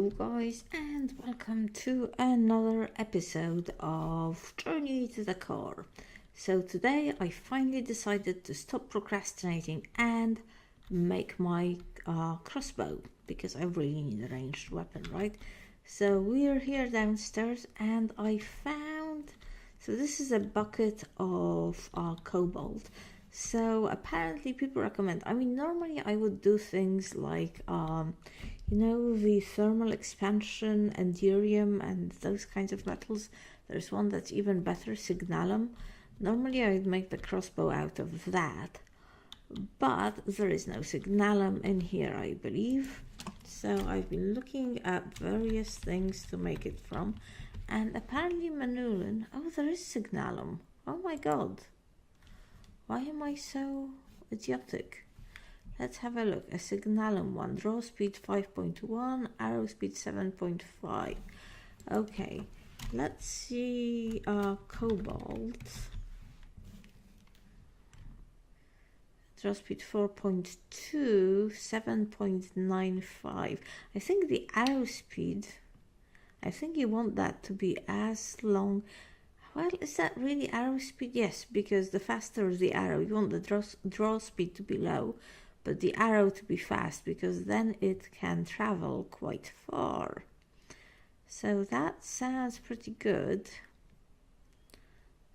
Hello guys, and welcome to another episode of Journey to the Core. So today I finally decided to stop procrastinating and make my crossbow, because I really need a ranged weapon, right? So we're here downstairs and I found, so this is a bucket of cobalt. So apparently people recommend, normally I would do things like the thermal expansion, enderium, and those kinds of metals. There's one that's even better, signalum. Normally I would make the crossbow out of that, but there is no signalum in here, I believe. So I've been looking at various things to make it from, and apparently manulin. Oh, there is signalum. Oh my god. Why am I so idiotic? Let's have a look. A signalum one. Draw speed 5.1, arrow speed 7.5. Okay, let's see cobalt. Draw speed 4.2, 7.95. I think the arrow speed, I think you want that to be as long. Well, is that really arrow speed? Yes, because the faster the arrow, you want the draw speed to be low, but the arrow to be fast, because then it can travel quite far. So that sounds pretty good.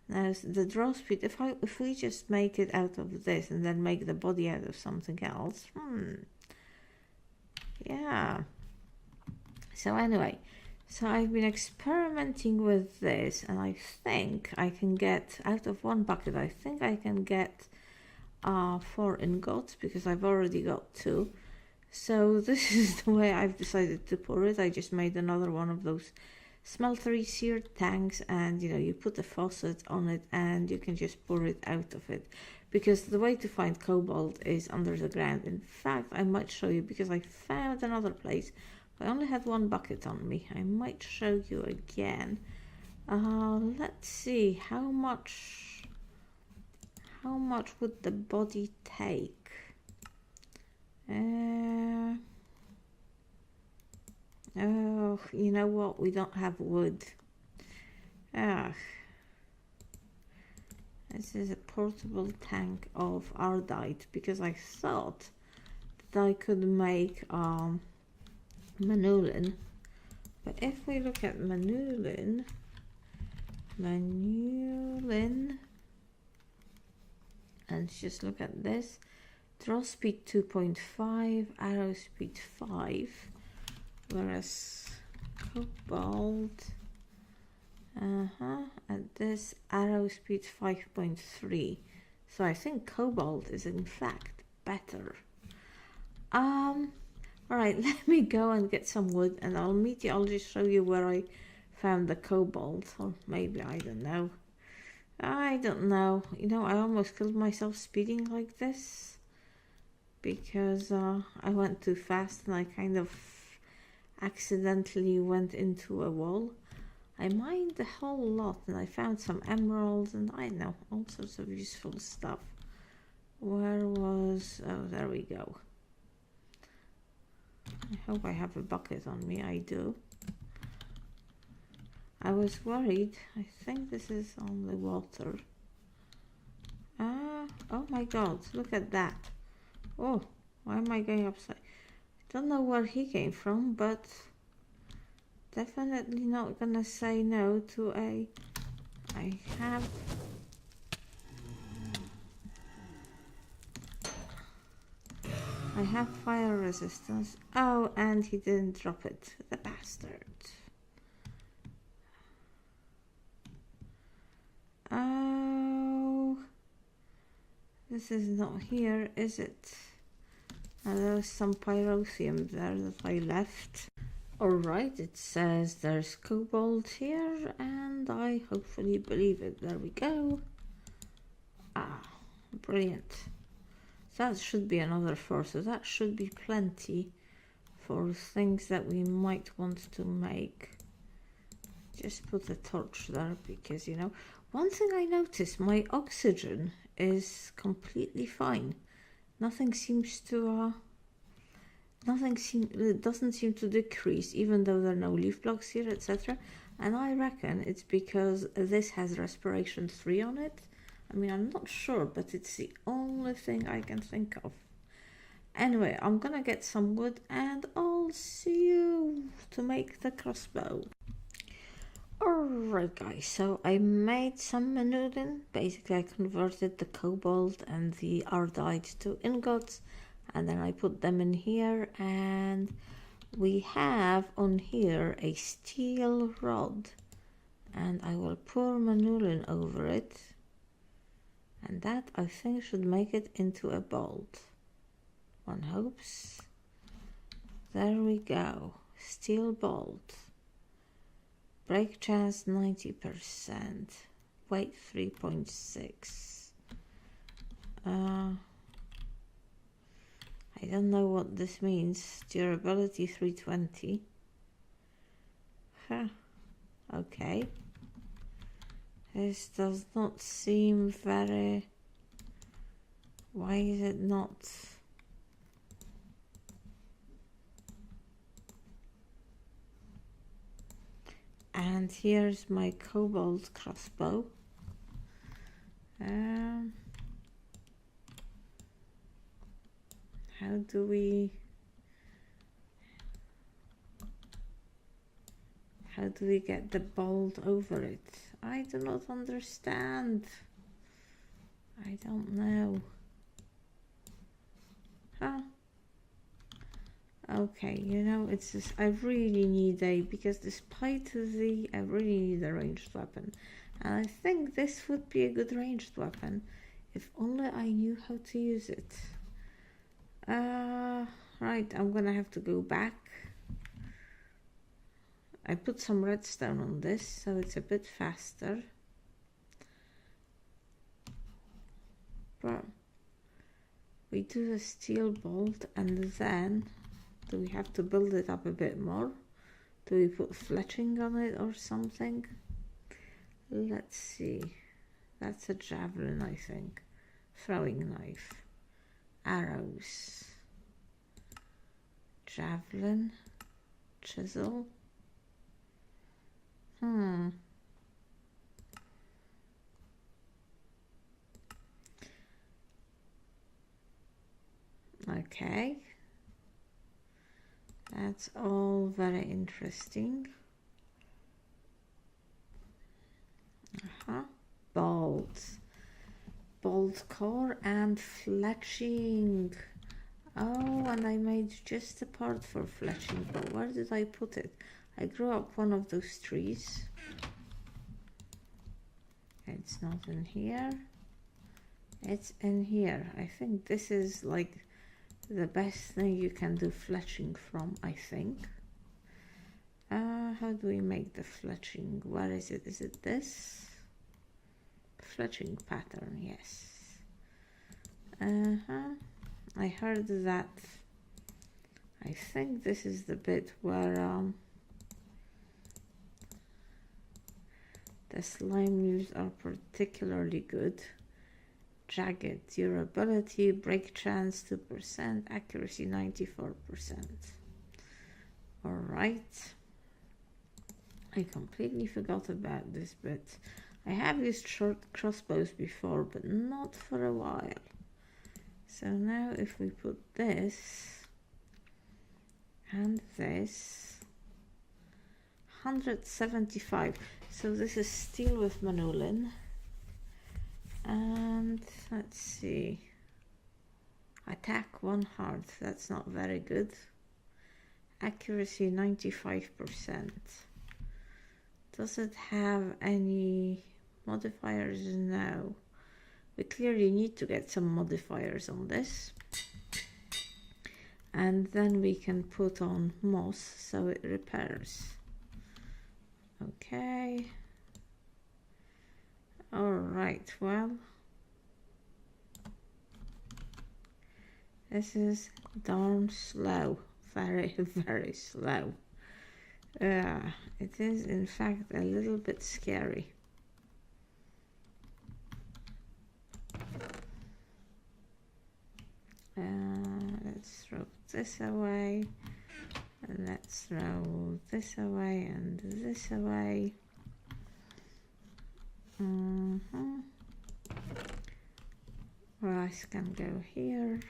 Now the draw speed, if we just make it out of this and then make the body out of something else, yeah. So anyway, so I've been experimenting with this, and I think I can get, out of one bucket, I think I can get 4 ingots, because I've already got 2. So this is the way I've decided to pour it. I just made another one of those smeltery seared tanks, and you put a faucet on it and you can just pour it out of it, because the way to find cobalt is under the ground. In fact, I might show you, because I found another place. I only had 1 bucket on me. I might show you again. Let's see, how much would the body take? Oh, you know what? We don't have wood. This is a portable tank of ardite, because I thought that I could make manulin. But if we look at manulin, and just look at this, draw speed 2.5, arrow speed 5, whereas cobalt, at this arrow speed 5.3. So I think cobalt is in fact better. Alright, let me go and get some wood, and I'll meet you. I'll just show you where I found the cobalt, or maybe, I don't know. I almost killed myself speeding like this, because I went too fast and I kind of accidentally went into a wall. I mined a whole lot, and I found some emeralds, and I know, all sorts of useful stuff. Where was... oh, there we go. I hope I have a bucket on me. I do. I was worried. I think this is only water. Oh my god, look at that. Oh, why am I going upside? I don't know where he came from, but definitely not gonna say no to a... I have fire resistance. Oh, and he didn't drop it, the bastard. Oh, this is not here, is it? There's some pyrotheum there that I left. Alright, it says there's cobalt here, and I hopefully believe it. There we go. Brilliant. That should be another 4, so that should be plenty for things that we might want to make. Just put a torch there, because one thing I noticed, my oxygen is completely fine. Nothing seems to it doesn't seem to decrease, even though there are no leaf blocks here, etc. And I reckon it's because this has respiration 3 on it. I mean, I'm not sure, but it's the only thing I can think of. Anyway, I'm gonna get some wood and I'll see you to make the crossbow. Alright guys, so I made some manudin. Basically I converted the cobalt and the ardite to ingots, and then I put them in here, and we have on here a steel rod, and I will pour manulin over it, and that I think should make it into a bolt. One hopes. There we go. Steel bolt. Break chance 90%. Weight 3.6. I don't know what this means. Durability 320. Huh. Okay. This does not seem very... Why is it not... And here's my cobalt crossbow. How do we get the bolt over it? I do not understand. I don't know. Huh? Okay, you know, it's just, I really need because despite I really need a ranged weapon. And I think this would be a good ranged weapon, if only I knew how to use it. Right, I'm gonna have to go back. I put some redstone on this, so it's a bit faster. But we do the steel bolt, and then do we have to build it up a bit more? Do we put fletching on it or something? Let's see. That's a javelin, I think. Throwing knife. Arrows. Javelin. Chisel. Okay. That's all very interesting. Bolts. Bolt core and fletching. Oh, and I made just a part for fletching, but where did I put it? I grew up one of those trees. It's not in here. It's in here. I think this is like the best thing you can do fletching from, I think. How do we make the fletching? Where is it? Is it this? Fletching pattern, yes. I heard that. I think this is the bit where the slime leaves are particularly good. Jagged, durability, break chance 2%, accuracy 94%. Alright. I completely forgot about this bit. I have used short crossbows before, but not for a while. So now if we put this and this, 175. So this is steel with manulin. And let's see. Attack 1 heart. That's not very good. Accuracy 95%. Does it have any modifiers? No. We clearly need to get some modifiers on this. And then we can put on moss so it repairs. Okay. Alright, well, this is darn slow. Very, very slow. It is in fact a little bit scary. Let's throw this away. And let's throw this away and this away. Rice can go here.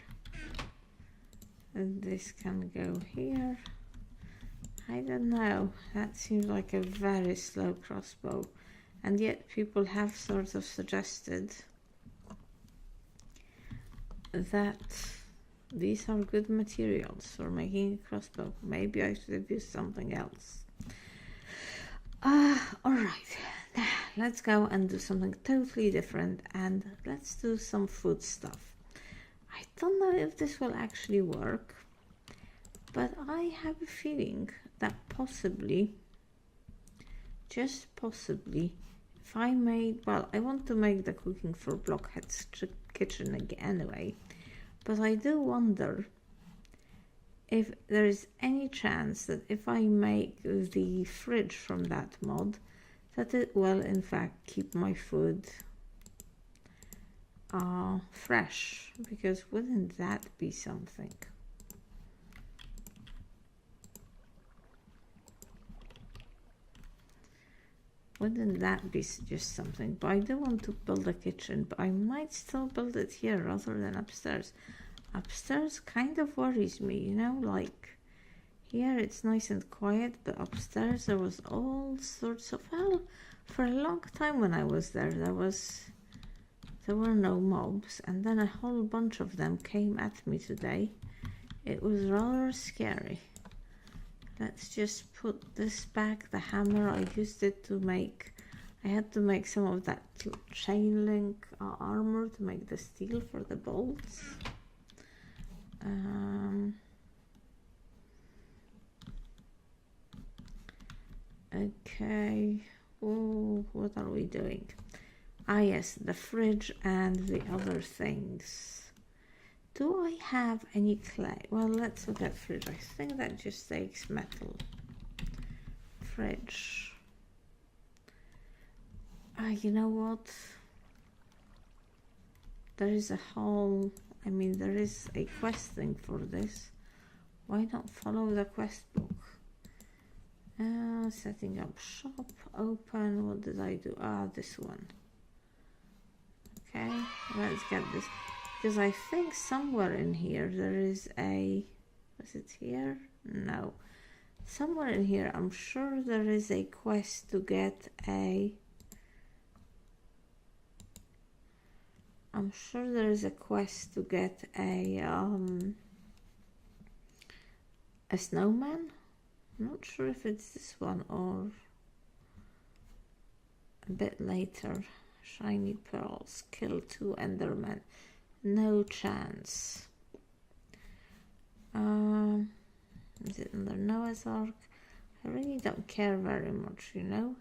And this can go here. I don't know. That seems like a very slow crossbow. And yet people have sort of suggested that these are good materials for making a crossbow. Maybe I should have used something else. Alright, now let's go and do something totally different, and let's do some food stuff. I don't know if this will actually work, but I have a feeling that possibly, just possibly, if I made, well, I want to make the cooking for Blockhead's kitchen again anyway, but I do wonder if there is any chance that if I make the fridge from that mod, that it will in fact keep my food fresh, because wouldn't that be something? Wouldn't that be just something? But I do want to build a kitchen, but I might still build it here rather than upstairs. Upstairs kind of worries me, you know, like here it's nice and quiet, but upstairs there was all sorts of, well, for a long time when I was there, there were no mobs, and then a whole bunch of them came at me today. It was rather scary. Let's just put this back. The hammer, I used it to make, I had to make some of that chain link armor to make the steel for the bolts. Okay, oh, what are we doing? Ah yes, the fridge and the other things. Do I have any clay? Well, let's look at fridge. I think that just takes metal. Fridge. You know what? There is a whole, I mean, there is a quest thing for this. Why not follow the quest book? Setting up shop, open, what did I do? This one. Okay, let's get this. Because I think somewhere in here there is a, is it here? No. Somewhere in here, I'm sure there is a quest to get a, I'm sure there is a quest to get a snowman. I'm not sure if it's this one or a bit later. Shiny pearls, kill 2 endermen. No chance. Is it under Noah's Ark? I really don't care very much, you know.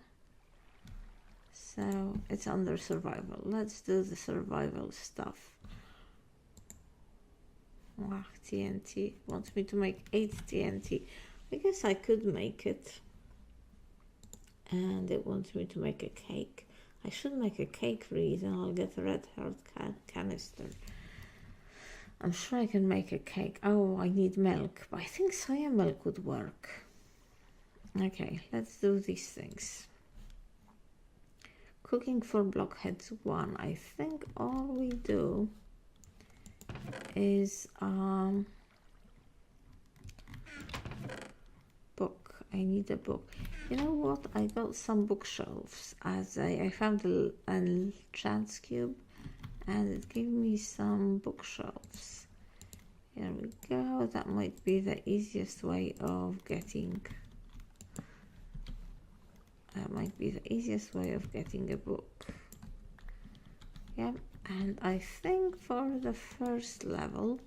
So it's under survival. Let's do the survival stuff. TNT wants me to make 8 TNT. I guess I could make it. And it wants me to make a cake. I should make a cake for it, and I'll get a red heart canister. I'm sure I can make a cake. Oh, I need milk, but I think soya milk would work. Okay, let's do these things. Cooking for Blockheads 1. I think all we do is book. I need a book. You know what? I got some bookshelves as I found a chance cube, and it gave me some bookshelves. Here we go. That might be the easiest way of getting. That might be the easiest way of getting a book. Yep. And I think for the first level,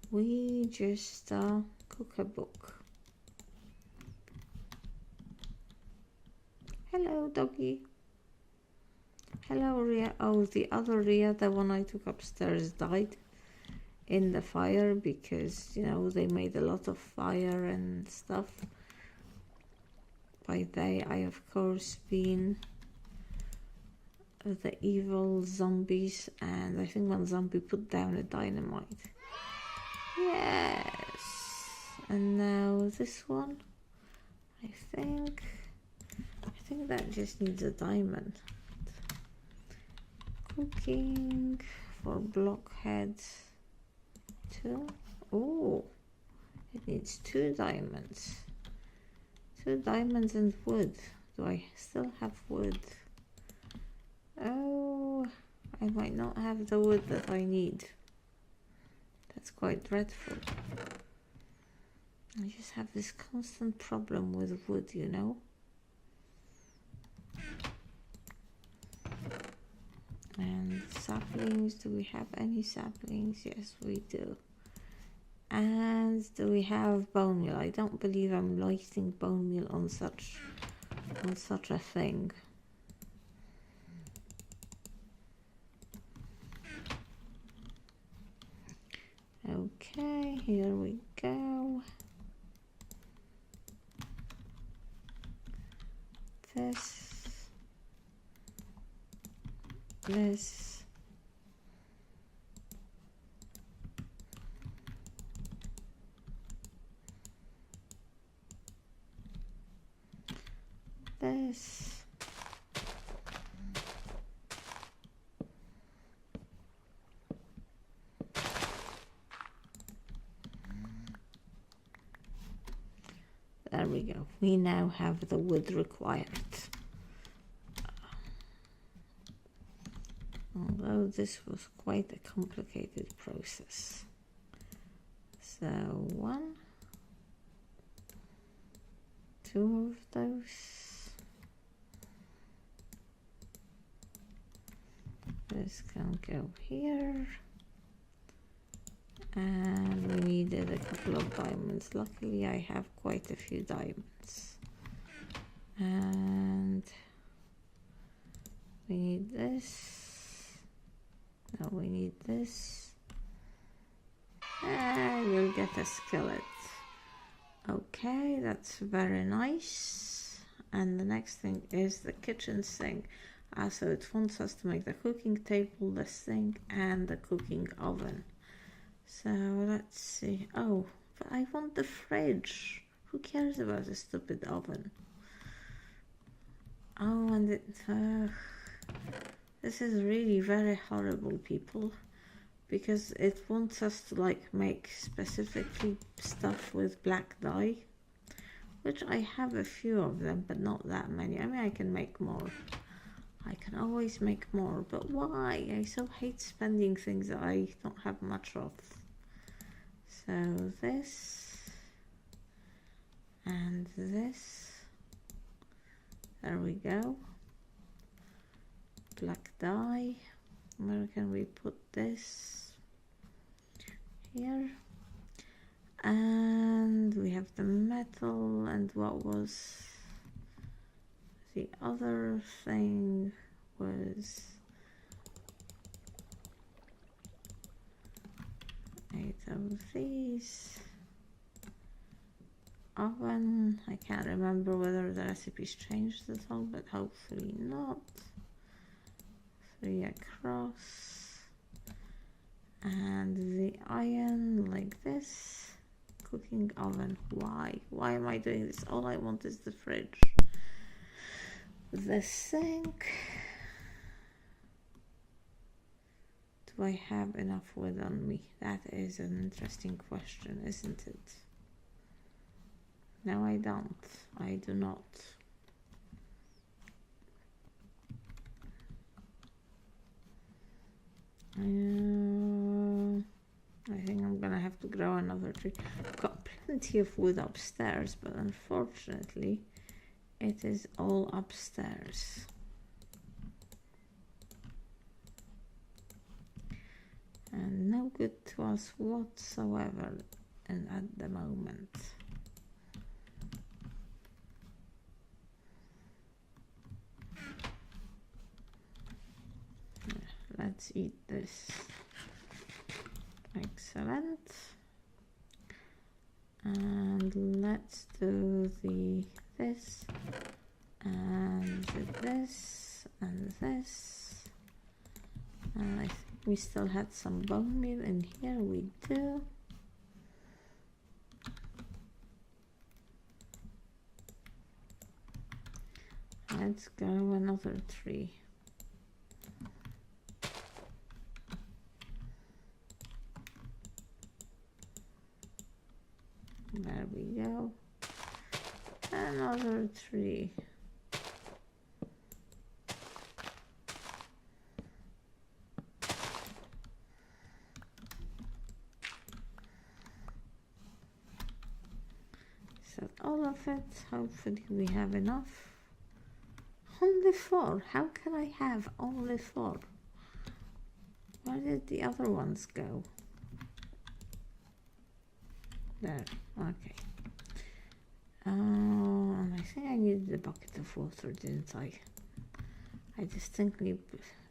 we just cook a book. Hello, doggy. Hello, Ria. Oh, the other Ria, the one I took upstairs, died in the fire because, you know, they made a lot of fire and stuff. By they, I of course mean the evil zombies, and I think one zombie put down a dynamite. Yes. And now this one, I think that just needs a diamond. Cooking for blockheads. 2. Oh, it needs 2 diamonds. 2 diamonds and wood. Do I still have wood? Oh, I might not have the wood that I need. That's quite dreadful. I just have this constant problem with wood, you know. And saplings, do we have any saplings? Yes, we do. And do we have bone meal? I don't believe I'm lighting bone meal on such a thing. Okay, here we go. This. This. There we go. We now have the wood required. Although this was quite a complicated process. So 1, 2 of those. This can go here. And we needed a couple of diamonds. Luckily I have quite a few diamonds. And we need this. No, we need this. And we'll get a skillet. Okay, that's very nice. And the next thing is the kitchen sink. So it wants us to make the cooking table, the sink, and the cooking oven. So let's see. Oh, but I want the fridge. Who cares about the stupid oven? Oh, and it... this is really very horrible, people. Because it wants us to like make specifically stuff with black dye. Which I have a few of them, but not that many. I mean, I can make more. I can always make more, but why? I so hate spending things that I don't have much of. So this and this. There we go. Black dye. Where can we put this? Here. And we have the metal, and what was the other thing was 8 of these. Oven, I can't remember whether the recipes changed at all, but hopefully not. 3 across. And the iron like this. Cooking oven. Why am I doing this? All I want is the fridge. The sink. Do I have enough wood on me? That is an interesting question, isn't it? No, I don't. I do not. I think I'm gonna have to grow another tree. I've got plenty of wood upstairs, but unfortunately it is all upstairs. And no good to us whatsoever and at the moment. Let's eat this. Excellent. And let's do this and this and this. And I think we still had some bone meal in here. We do. let's go another 3. There we go. Another 3. So all of it, hopefully we have enough. Only 4. How can I have only 4? Where did the other ones go? There, okay. I think I needed a bucket of water, didn't I? I distinctly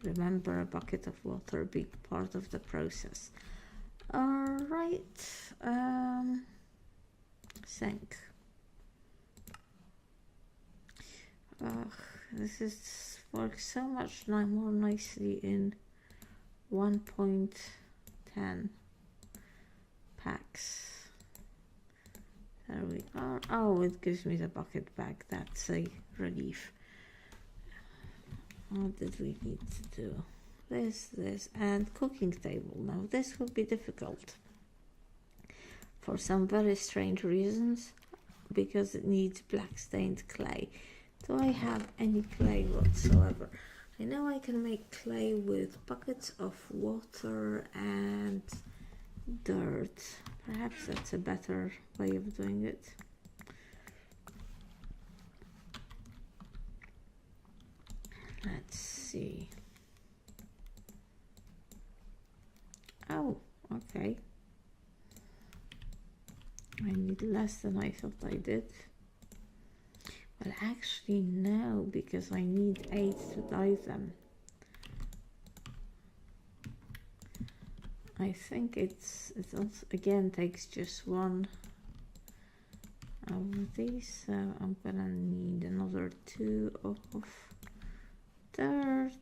remember a bucket of water being part of the process. Alright, sink. This works so much more nicely in 1.10 packs. There we are. Oh, it gives me the bucket back. That's a relief. What did we need to do? This, and cooking table. Now this will be difficult for some very strange reasons, because it needs black stained clay. Do I have any clay whatsoever? I know I can make clay with buckets of water and dirt. Perhaps that's a better way of doing it. Let's see. Oh, okay. I need less than I thought I did. Well, actually no, because I need 8 to dye them. I think it also, again, takes just 1 of these, so I'm gonna need another 2 of dirt,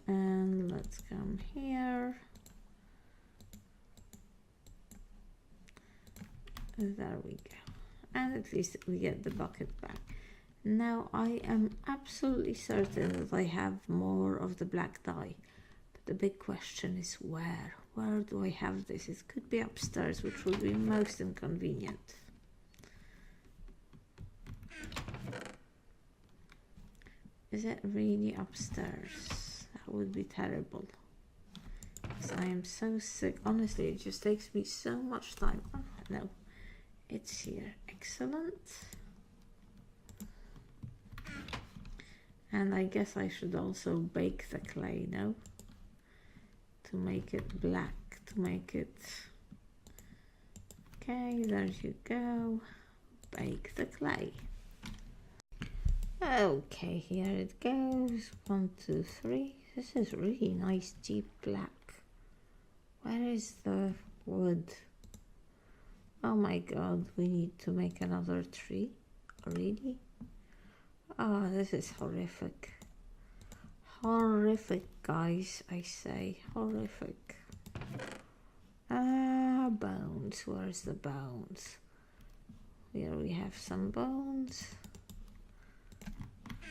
and let's come here. There we go, and at least we get the bucket back. Now I am absolutely certain that I have more of the black dye, but the big question is where? Where do I have this? It could be upstairs, which would be most inconvenient. Is it really upstairs? That would be terrible, because I am so sick. Honestly, it just takes me so much time. Oh, no, it's here. Excellent. And I guess I should also bake the clay, no? To make it black, to make it... Okay, there you go. Bake the clay. Okay, here it goes. 1, 2, 3. This is really nice deep black. Where is the wood? Oh my god, we need to make another tree. Really? Oh, this is horrific. Horrific, guys, I say. Horrific. Bones. Where's the bones? Here we have some bones.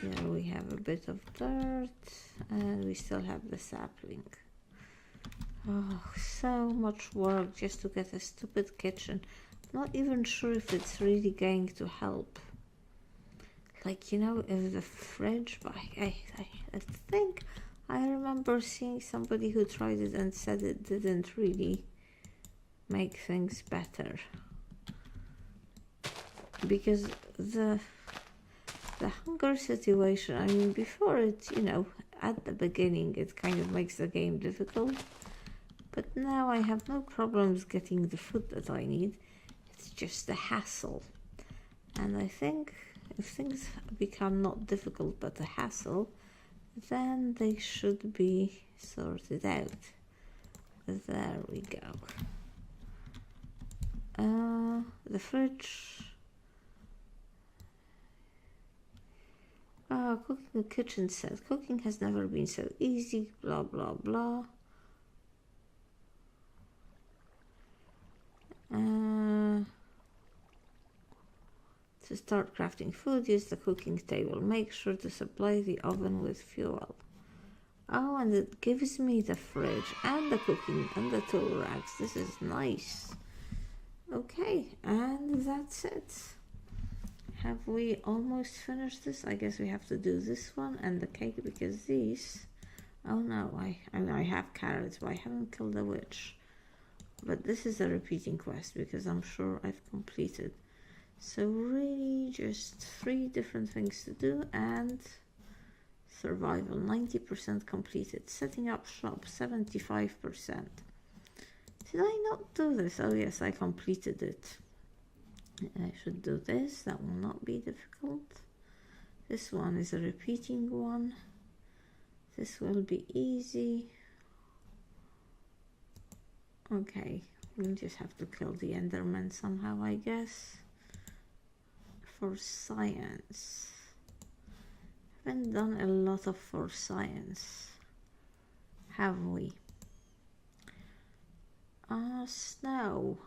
Here we have a bit of dirt. And we still have the sapling. Oh, so much work just to get a stupid kitchen. Not even sure if it's really going to help. Like, you know, if the fridge, I think I remember seeing somebody who tried it and said it didn't really make things better. Because the hunger situation, I mean, before it, you know, at the beginning, it kind of makes the game difficult. But now I have no problems getting the food that I need. It's just a hassle. And I think if things become not difficult but a hassle, then they should be sorted out. There we go. The fridge. Cooking a kitchen set. Cooking has never been so easy, blah blah blah. To start crafting food, use the cooking table. Make sure to supply the oven with fuel. Oh, and it gives me the fridge and the cooking and the tool racks. This is nice. Okay, and that's it. Have we almost finished this? I guess we have to do this one and the cake because these... Oh no, I have carrots, but I haven't killed the witch. But this is a repeating quest because I'm sure I've completed. So really just 3 different things to do, and survival 90% completed. Setting up shop 75%. Did I not do this? Oh yes, I completed it. I should do this. That will not be difficult. This one is a repeating one. This will be easy. Okay, we'll just have to kill the Enderman somehow, I guess. For science, haven't done a lot of for science, have we? Snow,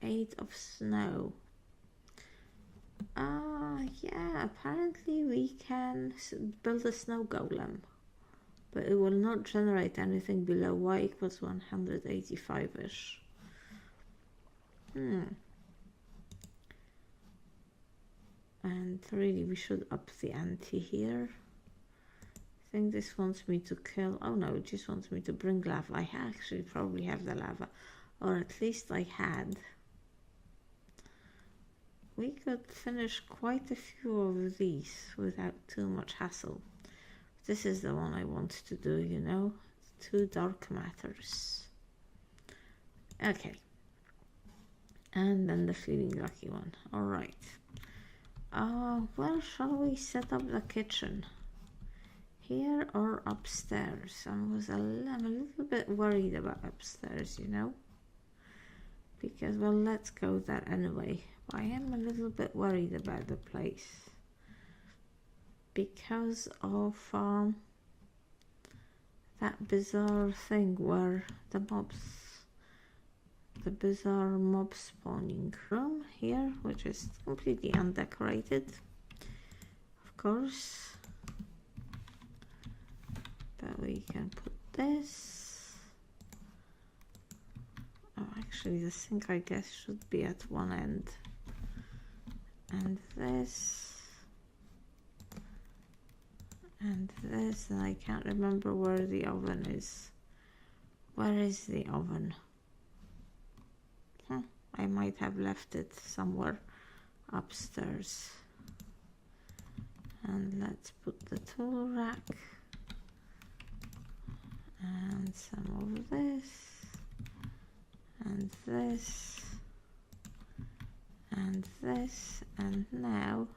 8 of snow. Yeah, apparently we can build a snow golem, but it will not generate anything below y equals 185-ish. And really we should up the ante here. I think this wants me to kill... Oh no, it just wants me to bring lava. I actually probably have the lava, or at least I had. We could finish quite a few of these without too much hassle. This is the one I want to do, you know. 2 dark matters. Okay. And then the feeling lucky one. Alright. Where shall we set up the kitchen? Here or upstairs? I'm a little bit worried about upstairs, you know. Because, well, let's go there anyway. I am a little bit worried about the place. Because of that bizarre thing where the bizarre mob spawning room here, which is completely undecorated, of course. But we can put this. Oh, actually the sink I guess should be at one end. And this. And this, and I can't remember where the oven is. Where is the oven? I might have left it somewhere upstairs. And let's put the tool rack and some of this and this and this, and now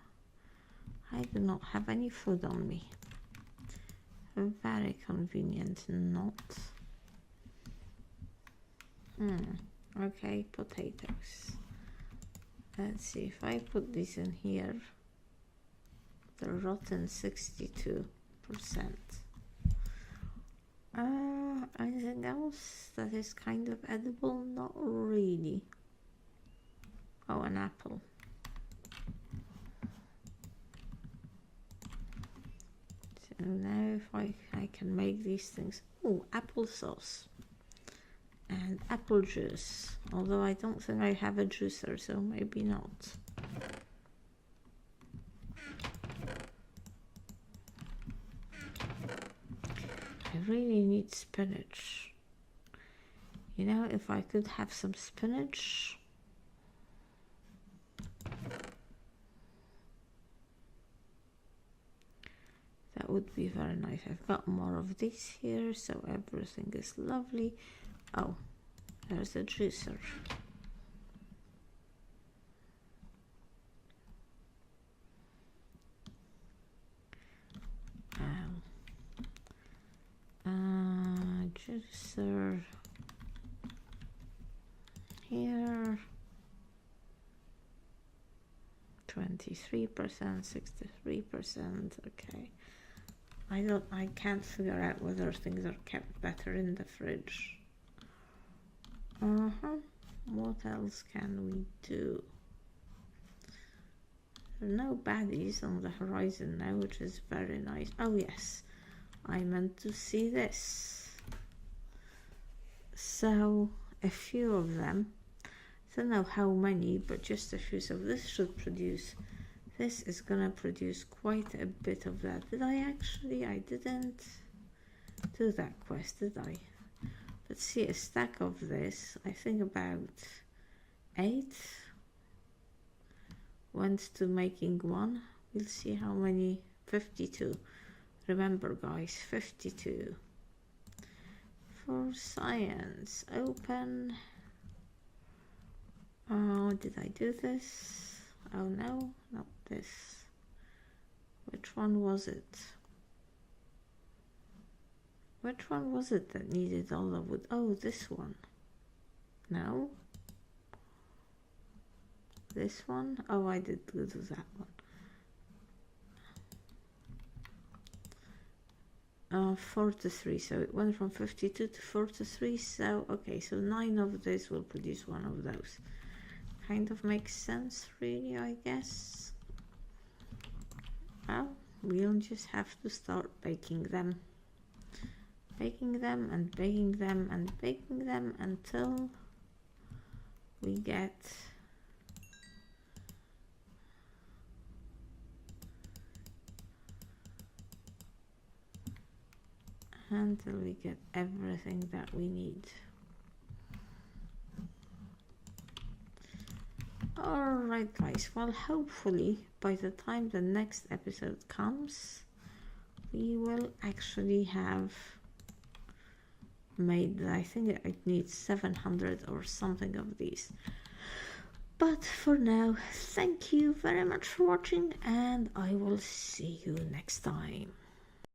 I do not have any food on me. Very convenient not. Okay, potatoes. Let's see if I put this in here. The rotten 62%. Anything else that is kind of edible? Not really. Oh, an apple. So now if I can make these things. Oh, applesauce. And apple juice, although I don't think I have a juicer, so maybe not. I really need spinach. You know, if I could have some spinach. That would be very nice. I've got more of this here, so everything is lovely. Oh, there's a juicer. Juicer here. 23%, 63%. Okay. I can't figure out whether things are kept better in the fridge. What else can we do? There are no baddies on the horizon now, which is very nice. Oh yes, I meant to see this. So a few of them, I don't know how many, but just a few. So this should produce, this is gonna produce quite a bit of that. Did I actually? I didn't do that quest, did I? Let's see, a stack of this, I think about 8 went to making one. We'll see how many. 52. Remember guys, 52. For science, open. Oh, did I do this? Oh no, not this. Which one was it? Which one was it that needed all the wood? Oh, this one. No? This one? Oh, I did go to that one. 43, so it went from 52 to 43, so okay, so 9 of this will produce one of those. Kind of makes sense, really, I guess. Well, we'll just have to start baking them. Baking them and baking them and baking them until we get everything that we need. Alright guys, well hopefully by the time the next episode comes we will actually have made, I think I need 700 or something of these. But for now, thank you very much for watching and I will see you next time.